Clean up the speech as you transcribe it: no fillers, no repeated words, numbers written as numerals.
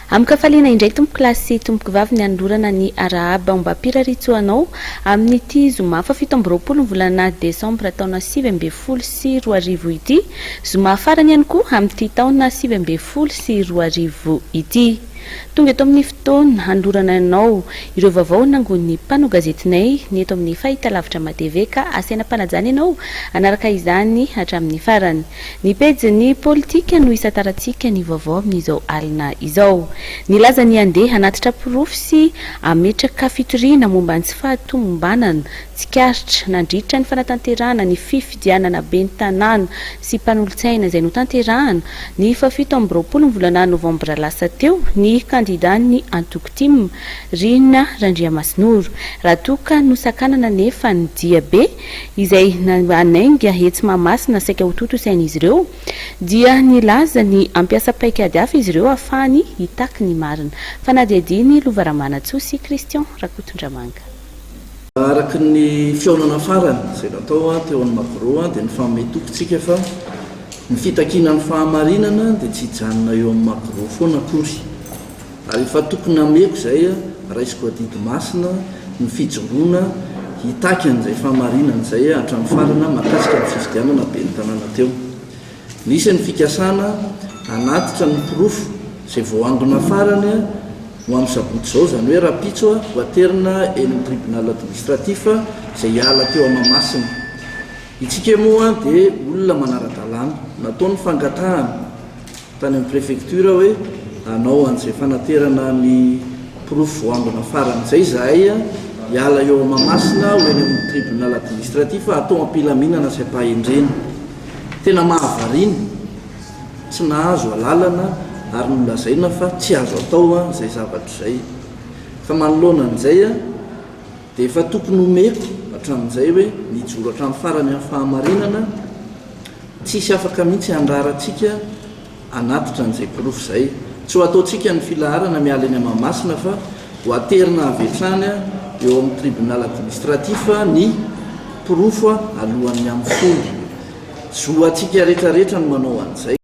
Amkafalina indray tompoko lasy tompoko vavy ny andorana ny arahaba mba piraritsoanao amin'ity zoma fa 17 volana desambra taona 2024 ity zoma farany ihany koa amin'ity taona 2024 ity. Tonga eto amin'ny fotoana andorana anao ireo vaovao nangon'ny mpano gazetinay ny eto amin'ny fahitalavitra madeveka asena panajany ianao anaraka izany hatramin'ny farany. Ny pejy politika no isataratsika ny vaovao amin'izao alina izao. Nilaza ny andeha hanatitra porofo sy ametraka fitoriana momba ny tsy fahatomombanana tsikaritra nandritra ny fanatanterahana ny fifidianana ben'ny tanàna sy mpanolotsaina izay notanterahana ny 17 volana novambra lasa teo ny kandidan'ny antoko tim Rina Randriamasinoro Ratoka no sakanana nefa ny dia be izay anainga hetsy mamasina saika ho totosain'izy ireo dia nilaza ny ampiasa paikady hafa izy ireo afahany hitaky ny marina. Fanadihadiny Lovaramana Tsosy Christian Rakotondramanga. Araka ny fionana farany izay natao teo amin'ny makoroa dia ny fametokitsika fa ny fitakinan'ny fahamarinana dia tsy hijanona eo amin'ny makoroa foana akory. Ary efa tokony ameko izay raisiko adidy masina ny fijoroana hitaky an'izay fahamarinana izay hatramin'ny farana mahakasika ny fifidianana ben'ny tanàna teo. Nisy ny fikasana anatitra ny porofo izay voangona farany ho amin'ny sabotsy izao, izany hoe rapitso voaterina eny amin'ny tribunal administratif izay hiala teo Mahamasina. Itsika moa dia olona manara-dalàna, nataony fangatahana tany amin'ny préfecture hoe anao an'izay fanaterana ny porofo voangona farany izay zahay hiala eo Mahamasina ho eny amin'ny tribunal administratif atao ampilaminana izay mpahendrena. Tena mahavariny, tsy nahazo alalana ary nolazaina fa tsy azo atao izay zavatra izay. Fa manoloana an'izay dia efa tokony homeko hatramin'izay hoe nijoro hatramin'ny farany amin'ny fahamarinana tsisy afaka mihitsy handrarantsika anatitra an'izay porofo izay. Tsy ho ataontsika ny filaharana miala eny Mahamasina fa ho aterina avy hatrany eo amin'ny tribunal administratif ny porofo alohan'ny amin'ny folo. Zoantsika rehetrarehetra no manao an'izay.